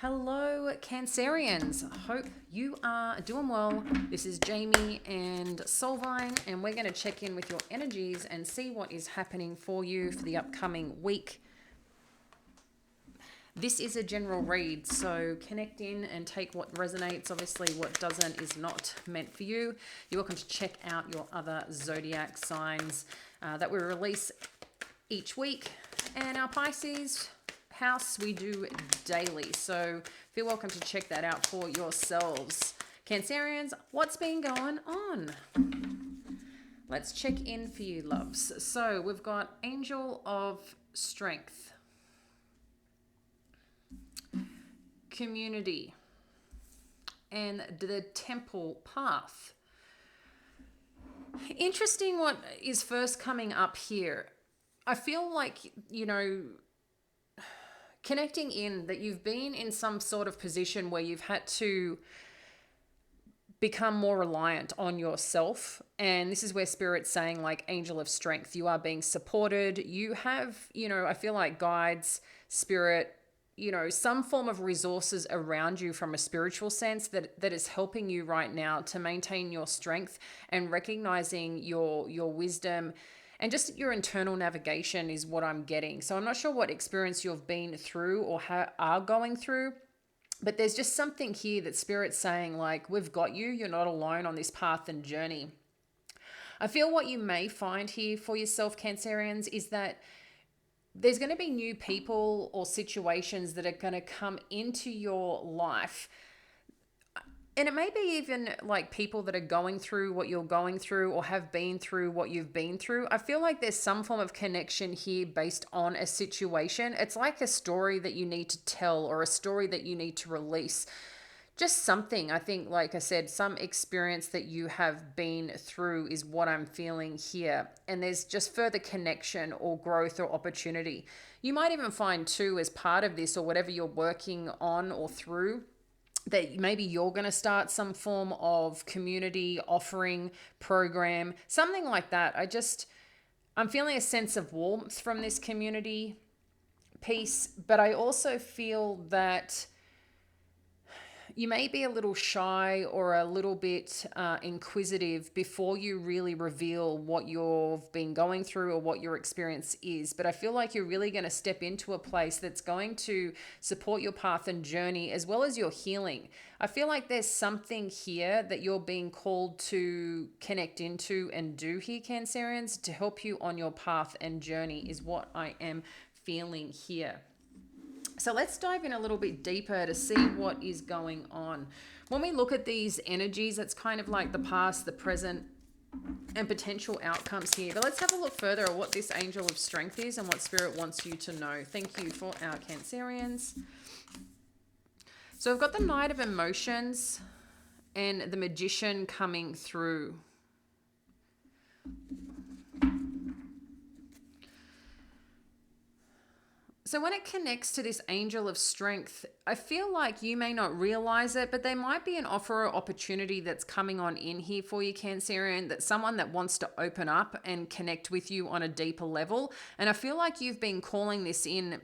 Hello, Cancerians. Hope you are doing well. This is Jamie and Solvine, and we're going to check in with your energies and see what is happening for you for the upcoming week. This is a general read, so connect in and take what resonates. Obviously, what doesn't is not meant for you. You're welcome to check out your other zodiac signs that we release each week. And our Pisces house we do daily, so feel welcome to check that out for yourselves. Cancerians, what's been going on? Let's check in for you, loves. So we've got Angel of Strength, Community, and the Temple Path. Interesting what is first coming up here. I feel like, connecting in that you've been in some sort of position where you've had to become more reliant on yourself. And this is where Spirit's saying, like, Angel of Strength, you are being supported. You have, I feel like guides, Spirit, some form of resources around you from a spiritual sense that is helping you right now to maintain your strength and recognizing your wisdom and just your internal navigation is what I'm getting. So I'm not sure what experience you've been through or are going through, but there's just something here that Spirit's saying, like, we've got you. You're not alone on this path and journey. I feel what you may find here for yourself, Cancerians, is that there's going to be new people or situations that are going to come into your life. And it may be even like people that are going through what you're going through or have been through what you've been through. I feel like there's some form of connection here based on a situation. It's like a story that you need to tell or a story that you need to release. Just something, I think, like I said, some experience that you have been through is what I'm feeling here. And there's just further connection or growth or opportunity. You might even find too, as part of this or whatever you're working on or through, that maybe you're going to start some form of community offering program, something like that. I'm feeling a sense of warmth from this community piece, but I also feel that you may be a little shy or a little bit inquisitive before you really reveal what you've been going through or what your experience is. But I feel like you're really going to step into a place that's going to support your path and journey as well as your healing. I feel like there's something here that you're being called to connect into and do here, Cancerians, to help you on your path and journey is what I am feeling here. So let's dive in a little bit deeper to see what is going on. When we look at these energies, it's kind of like the past, the present, and potential outcomes here. But let's have a look further at what this Angel of Strength is and what Spirit wants you to know. Thank you for our Cancerians. So we've got the Knight of Emotions and the Magician coming through. So when it connects to this Angel of Strength, I feel like you may not realize it, but there might be an offer or opportunity that's coming on in here for you, Cancerian, that someone that wants to open up and connect with you on a deeper level. And I feel like you've been calling this in,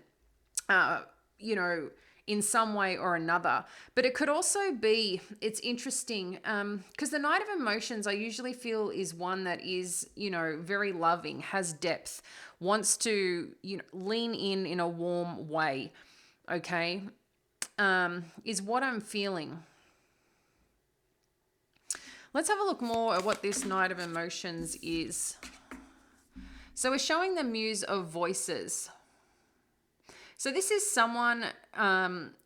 in some way or another. But it could also be, it's interesting, because the Knight of Emotions I usually feel is one that is, very loving, has depth, wants to, lean in a warm way, okay, is what I'm feeling. Let's have a look more at what this Knight of Emotions is. So we're showing the Muse of Voices. So this is someone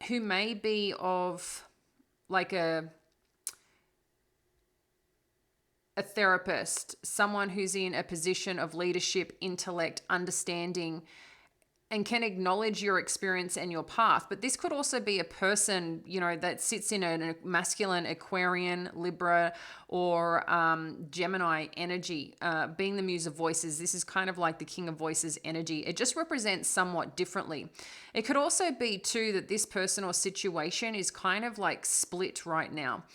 who may be of like a therapist, someone who's in a position of leadership, intellect, understanding, and can acknowledge your experience and your path. But this could also be a person, that sits in a masculine Aquarian, Libra, or Gemini energy. Being the Muse of Voices, this is kind of like the King of Voices energy. It just represents somewhat differently. It could also be too that this person or situation is kind of like split right now.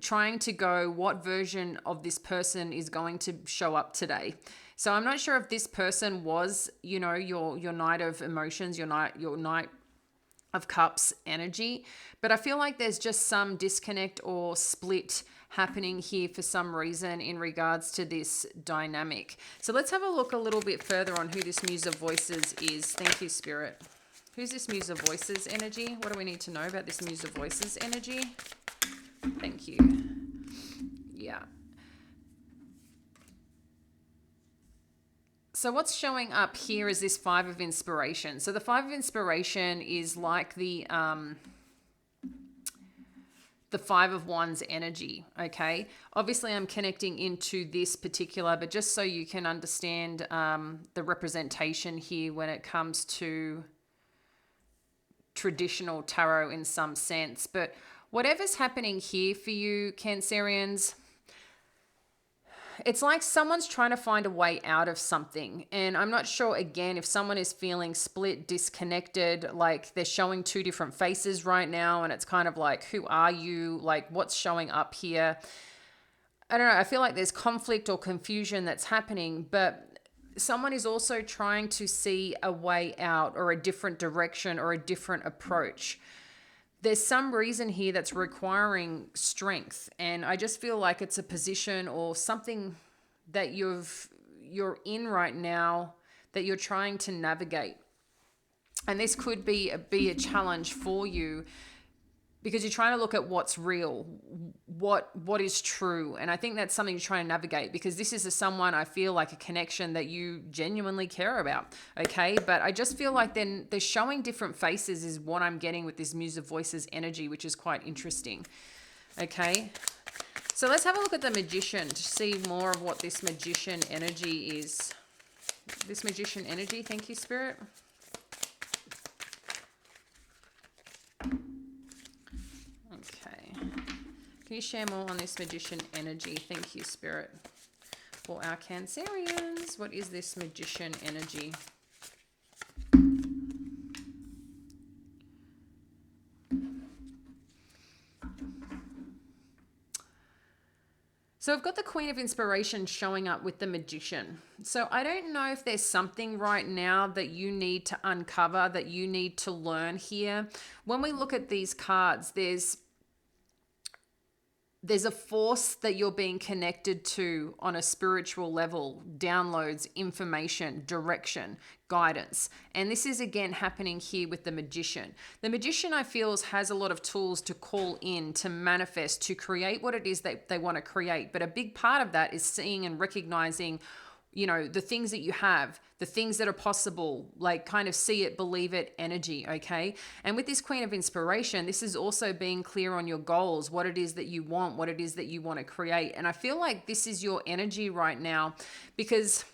Trying to go, what version of this person is going to show up today? So I'm not sure if this person was, your Knight of Emotions, your Knight of Cups energy. But I feel like there's just some disconnect or split happening here for some reason in regards to this dynamic. So let's have a look a little bit further on who this Muse of Voices is. Thank you, Spirit. Who's this Muse of Voices energy? What do we need to know about this Muse of Voices energy? Thank you. Yeah. So what's showing up here is this Five of Inspiration. So the Five of Inspiration is like the Five of Wands energy, okay? Obviously, I'm connecting into this particular, but just so you can understand the representation here when it comes to traditional tarot in some sense. But whatever's happening here for you, Cancerians, it's like someone's trying to find a way out of something. And I'm not sure, again, if someone is feeling split, disconnected, like they're showing two different faces right now. And it's kind of like, who are you? Like, what's showing up here? I don't know. I feel like there's conflict or confusion that's happening, but someone is also trying to see a way out or a different direction or a different approach. There's some reason here that's requiring strength, and I just feel like it's a position or something that you're in right now that you're trying to navigate. And this could be a challenge for you because you're trying to look at what's real, what is true. And I think that's something you're trying to navigate, because this is someone, I feel like, a connection that you genuinely care about, okay? But I just feel like then they're showing different faces is what I'm getting with this Muse of Voices energy, which is quite interesting, okay? So let's have a look at the Magician to see more of what this Magician energy is. This Magician energy, thank you, Spirit. Okay. Can you share more on this Magician energy? Thank you, Spirit. For our Cancerians, what is this Magician energy? So I've got the Queen of Inspiration showing up with the Magician. So I don't know if there's something right now that you need to uncover, that you need to learn here. When we look at these cards, there's a force that you're being connected to on a spiritual level, downloads, information, direction, guidance. And this is again happening here with the Magician. The Magician, I feel, has a lot of tools to call in, to manifest, to create what it is that they want to create. But a big part of that is seeing and recognizing, you know, the things that you have, the things that are possible, like kind of see it, believe it energy, okay? And with this Queen of Inspiration, this is also being clear on your goals, what it is that you want, what it is that you want to create. And I feel like this is your energy right now, because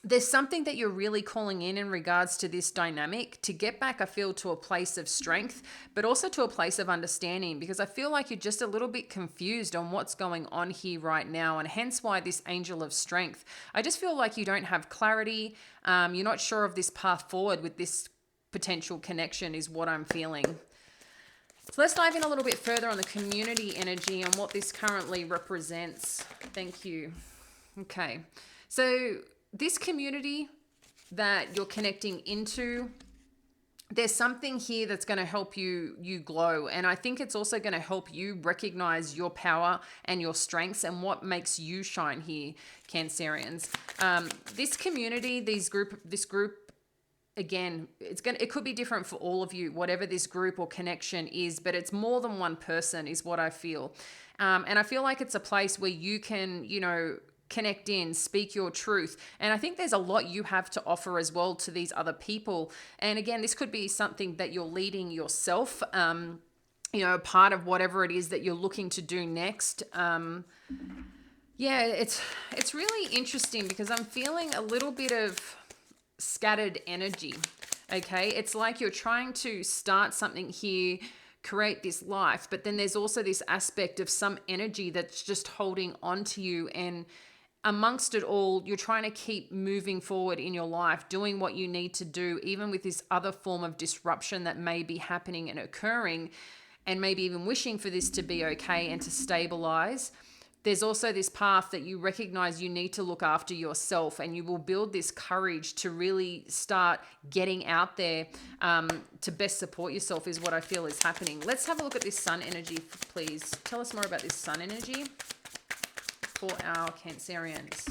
there's something that you're really calling in regards to this dynamic to get back, I feel, to a place of strength, but also to a place of understanding, because I feel like you're just a little bit confused on what's going on here right now, and hence why this Angel of Strength. I just feel like you don't have clarity. You're not sure of this path forward with this potential connection is what I'm feeling. So let's dive in a little bit further on the community energy and what this currently represents. Thank you. Okay. So this community that you're connecting into, there's something here that's going to help you glow. And I think it's also going to help you recognize your power and your strengths and what makes you shine here, Cancerians. This community, this group, again, it could be different for all of you, whatever this group or connection is, but it's more than one person is what I feel. And I feel like it's a place where you can, you know, connect in, speak your truth. And I think there's a lot you have to offer as well to these other people. And again, this could be something that you're leading yourself, you know, part of whatever it is that you're looking to do next. Yeah, it's really interesting because I'm feeling a little bit of scattered energy. Okay. It's like you're trying to start something here, create this life, but then there's also this aspect of some energy that's just holding on to you, and amongst it all, you're trying to keep moving forward in your life, doing what you need to do, even with this other form of disruption that may be happening and occurring, and maybe even wishing for this to be okay and to stabilize. there's also this path that you recognize you need to look after yourself, and you will build this courage to really start getting out there to best support yourself is what I feel is happening. Let's have a look at this sun energy, please. Tell us more about this sun energy for our Cancerians.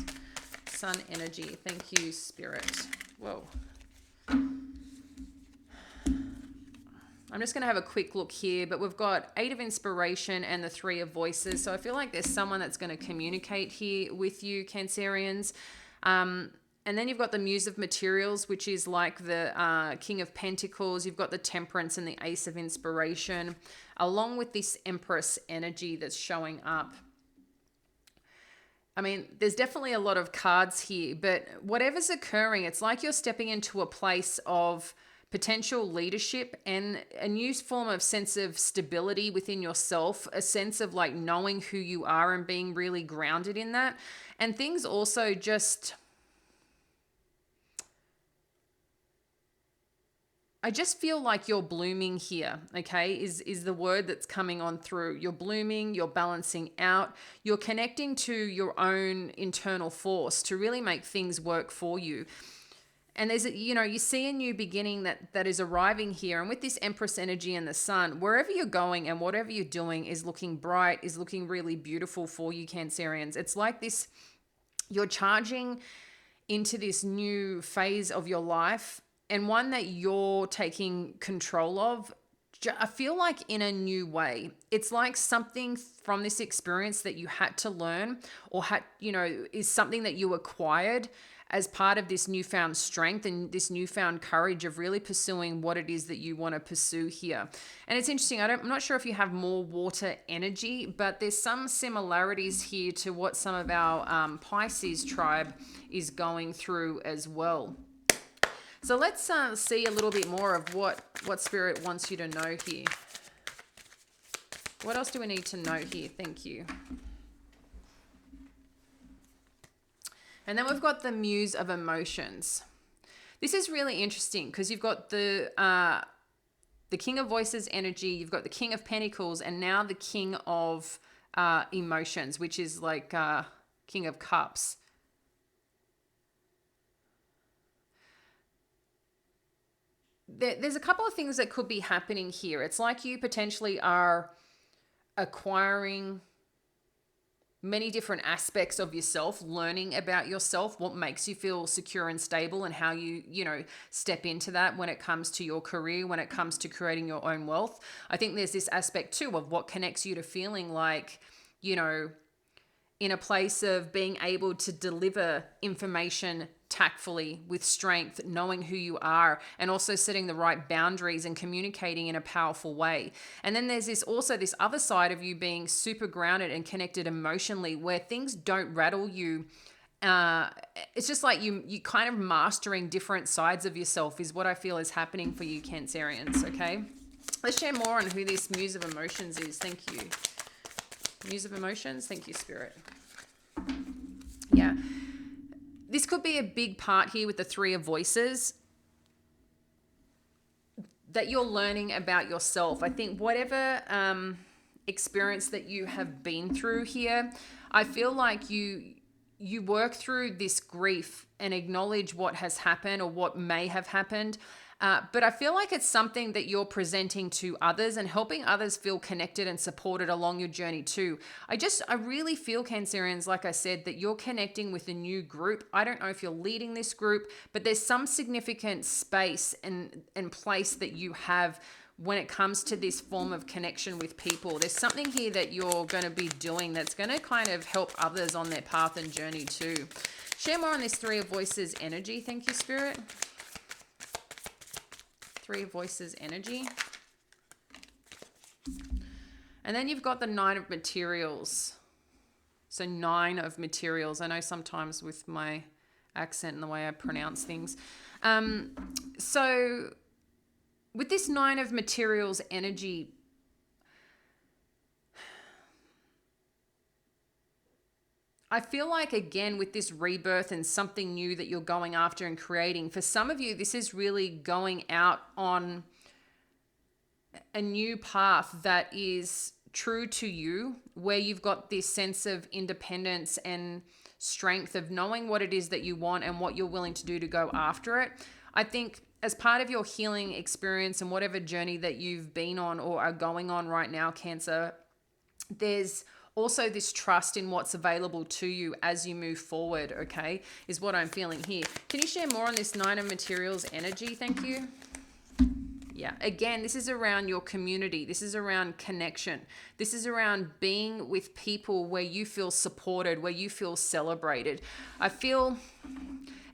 Sun energy. Thank you, Spirit. Whoa. I'm just going to have a quick look here, but we've got 8 of inspiration and the 3 of voices. So I feel like there's someone that's going to communicate here with you, Cancerians. And then you've got the Muse of Materials, which is like the King of Pentacles. You've got the Temperance and the Ace of Inspiration, along with this Empress energy that's showing up. I mean, there's definitely a lot of cards here, but whatever's occurring, it's like you're stepping into a place of potential leadership and a new form of sense of stability within yourself, a sense of like knowing who you are and being really grounded in that. And things also just, I just feel like you're blooming here, okay, is the word that's coming on through. You're blooming, you're balancing out, you're connecting to your own internal force to really make things work for you. And there's, you see a new beginning that is arriving here. And with this Empress energy and the sun, wherever you're going and whatever you're doing is looking bright, is looking really beautiful for you, Cancerians. It's like this, you're charging into this new phase of your life, and one that you're taking control of. I feel like in a new way. It's like something from this experience that you had to learn, or is something that you acquired as part of this newfound strength and this newfound courage of really pursuing what it is that you want to pursue here. And it's interesting, I'm not sure if you have more water energy, but there's some similarities here to what some of our Pisces tribe is going through as well. So let's see a little bit more of what Spirit wants you to know here. What else do we need to know here? Thank you. And then we've got the Muse of Emotions. This is really interesting because you've got the King of Voices energy, you've got the King of Pentacles, and now the King of Emotions, which is like King of Cups. There's a couple of things that could be happening here. It's like you potentially are acquiring many different aspects of yourself, learning about yourself, what makes you feel secure and stable, and how you step into that when it comes to your career, when it comes to creating your own wealth. I think there's this aspect too of what connects you to feeling like, in a place of being able to deliver information tactfully with strength, knowing who you are, and also setting the right boundaries and communicating in a powerful way. And then there's this other side of you being super grounded and connected emotionally, where things don't rattle you. It's just like you kind of mastering different sides of yourself is what I feel is happening for you, Cancerians. Okay, let's share more on who this Muse of Emotions is. Thank you. Muse of Emotions. Thank you, Spirit. Yeah. This could be a big part here with the 3 of Voices, that you're learning about yourself. I think whatever experience that you have been through here, I feel like you work through this grief and acknowledge what has happened or what may have happened. But I feel like it's something that you're presenting to others and helping others feel connected and supported along your journey too. I really feel, Cancerians, like I said, that you're connecting with a new group. I don't know if you're leading this group, but there's some significant space and place that you have when it comes to this form of connection with people. There's something here that you're going to be doing that's going to kind of help others on their path and journey too. Share more on this 3 of Voices energy. Thank you, Spirit. 3 of Voices energy. And then you've got the 9 of Materials. So 9 of Materials. I know sometimes with my accent and the way I pronounce things. So with this 9 of Materials energy, I feel like, again, with this rebirth and something new that you're going after and creating, for some of you, this is really going out on a new path that is true to you, where you've got this sense of independence and strength of knowing what it is that you want and what you're willing to do to go after it. I think as part of your healing experience and whatever journey that you've been on or are going on right now, Cancer, there's also this trust in what's available to you as you move forward, okay, is what I'm feeling here. Can you share more on this Nine of Materials energy? Thank you. Yeah, again, this is around your community. This is around connection. This is around being with people where you feel supported, where you feel celebrated. I feel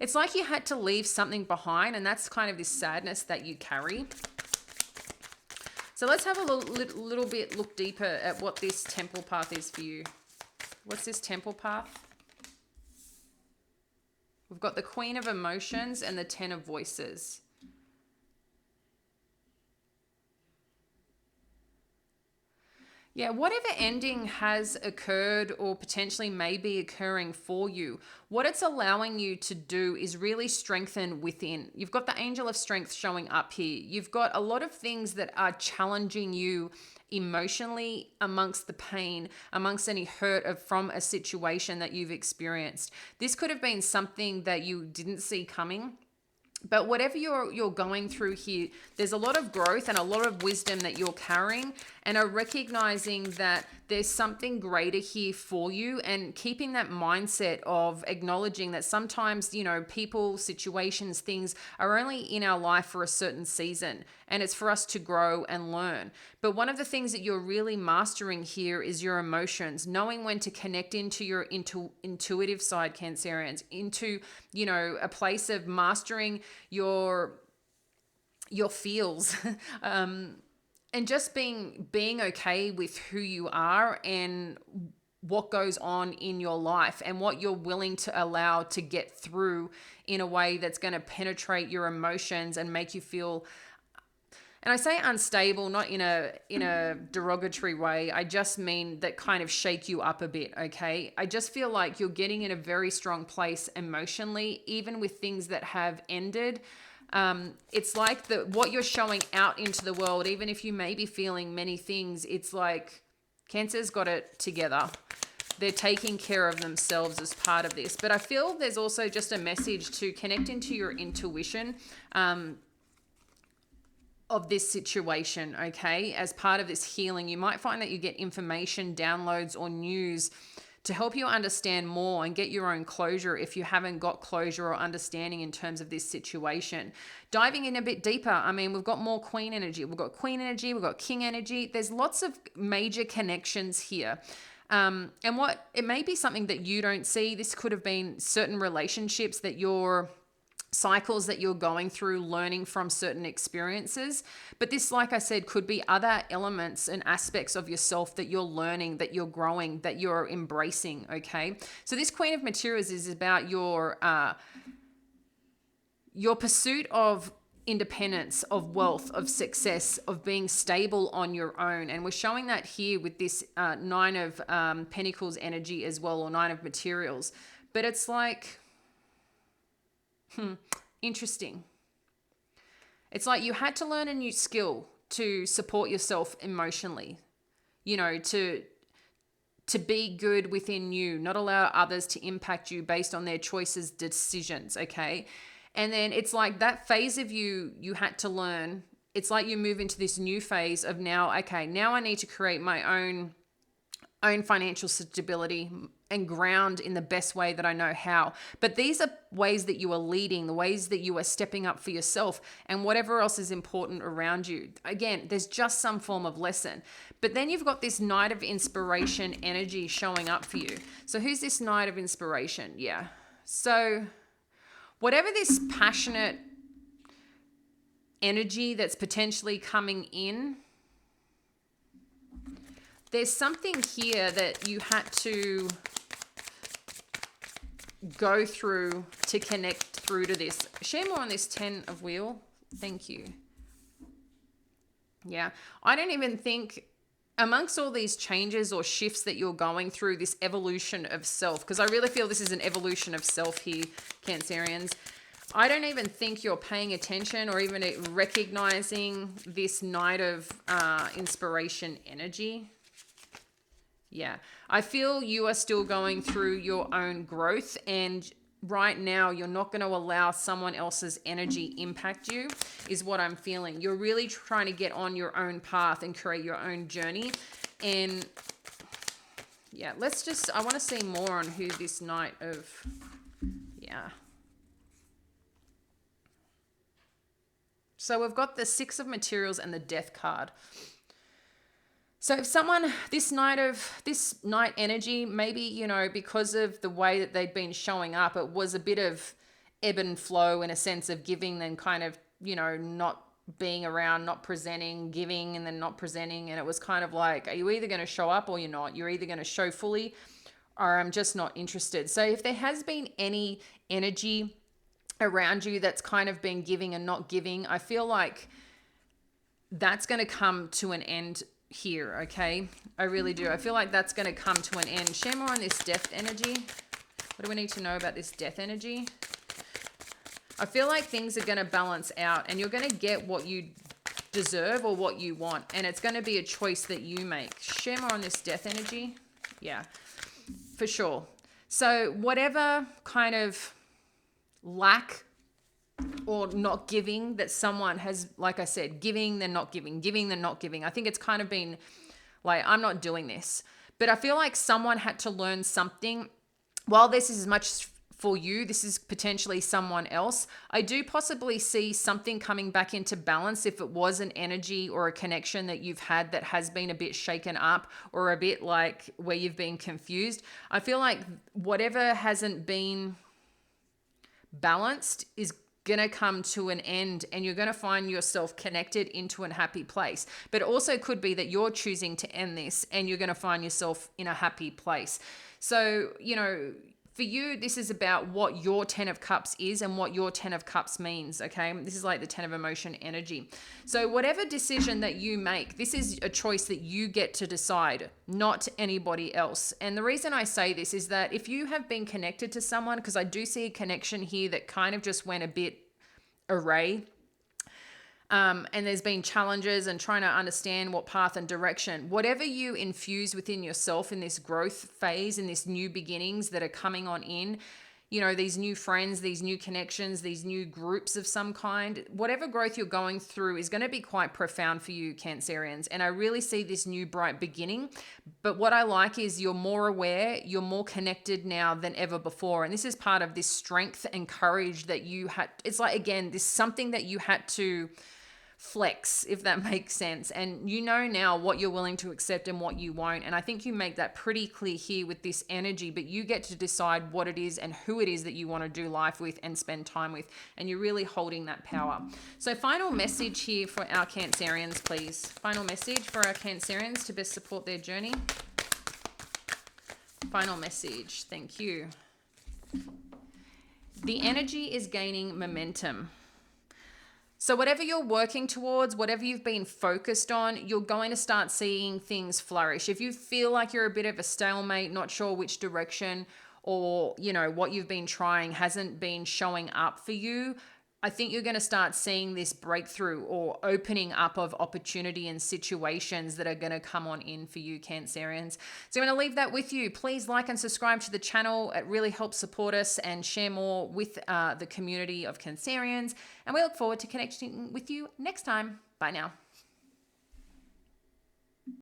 it's like you had to leave something behind, and that's kind of this sadness that you carry. So let's have a little bit look deeper at what this temple path is for you. What's this temple path? We've got the Queen of Emotions and the Ten of Voices. Yeah, whatever ending has occurred or potentially may be occurring for you, what it's allowing you to do is really strengthen within. You've got the Angel of Strength showing up here. You've got a lot of things that are challenging you emotionally amongst the pain, amongst any hurt from a situation that you've experienced. This could have been something that you didn't see coming. But whatever you're going through here, there's a lot of growth and a lot of wisdom that you're carrying, and are recognizing that there's something greater here for you, and keeping that mindset of acknowledging that sometimes, you know, people, situations, things are only in our life for a certain season, and it's for us to grow and learn. But one of the things that you're really mastering here is your emotions, knowing when to connect into your intuitive side, Cancerians, into, you know, a place of mastering your feels, and just being okay with who you are and what goes on in your life and what you're willing to allow to get through in a way that's going to penetrate your emotions and make you feel, and I say unstable, not in a derogatory way. I just mean that kind of shake you up a bit, okay? I just feel like you're getting in a very strong place emotionally, even with things that have ended. It's like what you're showing out into the world, even if you may be feeling many things, it's like Cancer's got it together. They're taking care of themselves as part of this. But I feel there's also just a message to connect into your intuition, of this situation, okay? As part of this healing, you might find that you get information, downloads, or news to help you understand more and get your own closure if you haven't got closure or understanding in terms of this situation. Diving in a bit deeper, I mean, we've got more Queen energy. We've got Queen energy, we've got King energy. There's lots of major connections here. And what it may be something that you don't see. This could have been certain relationships that cycles that you're going through, learning from certain experiences. But this, like I said, could be other elements and aspects of yourself that you're learning, that you're growing, that you're embracing, okay? So this Queen of Materials is about your pursuit of independence, of wealth, of success, of being stable on your own. And we're showing that here with this Nine of Pentacles energy as well, or Nine of Materials. But it's like, interesting. It's like you had to learn a new skill to support yourself emotionally, you know, to be good within you, not allow others to impact you based on their choices, decisions, okay? And then it's like that phase of you had to learn. It's like you move into this new phase of now, okay, now I need to create my own financial stability and ground in the best way that I know how. But these are ways that you are leading, the ways that you are stepping up for yourself and whatever else is important around you. Again, there's just some form of lesson. But then you've got this Knight of Inspiration energy showing up for you. So who's this Knight of Inspiration? Yeah. So whatever this passionate energy that's potentially coming in, there's something here that you had to go through to connect through to this. Share more on this 10 of Wheel. Thank you. Yeah, I don't even think amongst all these changes or shifts that you're going through, this evolution of self, because I really feel this is an evolution of self here, Cancerians. I don't even think you're paying attention or even recognizing this Knight of Inspiration energy. Yeah. I feel you are still going through your own growth, and right now you're not going to allow someone else's energy impact you, is what I'm feeling. You're really trying to get on your own path and create your own journey. And yeah, I want to see more on who this Knight of, yeah. So we've got the Six of Materials and the Death card. So if someone, this night energy, maybe, because of the way that they'd been showing up, it was a bit of ebb and flow in a sense of giving, then kind of, not being around, not presenting, giving, and then not presenting. And it was kind of like, are you either going to show up or you're not? You're either going to show fully or I'm just not interested. So if there has been any energy around you that's kind of been giving and not giving, I feel like that's going to come to an end here, okay? I really do. I feel like that's going to come to an end. Share more on this death energy. What do we need to know about this death energy? I feel like things are going to balance out and you're going to get what you deserve or what you want. And it's going to be a choice that you make. Share more on this death energy. Yeah, for sure. So whatever kind of lack or not giving that someone has, like I said, giving, then not giving, giving, then not giving. I think it's kind of been like, I'm not doing this. But I feel like someone had to learn something. While this is as much for you, this is potentially someone else. I do possibly see something coming back into balance if it was an energy or a connection that you've had that has been a bit shaken up or a bit like where you've been confused. I feel like whatever hasn't been balanced is going to come to an end and you're going to find yourself connected into a happy place. But it also could be that you're choosing to end this and you're going to find yourself in a happy place. So, for you, this is about what your 10 of Cups is and what your 10 of Cups means, okay? This is like the 10 of Emotion energy. So whatever decision that you make, this is a choice that you get to decide, not anybody else. And the reason I say this is that if you have been connected to someone, because I do see a connection here that kind of just went a bit array, and there's been challenges and trying to understand what path and direction, whatever you infuse within yourself in this growth phase, in this new beginnings that are coming on in, these new friends, these new connections, these new groups of some kind, whatever growth you're going through is going to be quite profound for you, Cancerians. And I really see this new bright beginning. But what I like is you're more aware, you're more connected now than ever before. And this is part of this strength and courage that you had. It's like, again, this something that you had to flex, if that makes sense. And you know now what you're willing to accept and what you won't. And I think you make that pretty clear here with this energy, but you get to decide what it is and who it is that you want to do life with and spend time with. And you're really holding that power. So final message here for our Cancerians, please. Final message for our Cancerians to best support their journey. Final message. Thank you. The energy is gaining momentum. So whatever you're working towards, whatever you've been focused on, you're going to start seeing things flourish. If you feel like you're a bit of a stalemate, not sure which direction, or, what you've been trying hasn't been showing up for you, I think you're going to start seeing this breakthrough or opening up of opportunity and situations that are going to come on in for you, Cancerians. So I'm going to leave that with you. Please like and subscribe to the channel. It really helps support us and share more with the community of Cancerians. And we look forward to connecting with you next time. Bye now.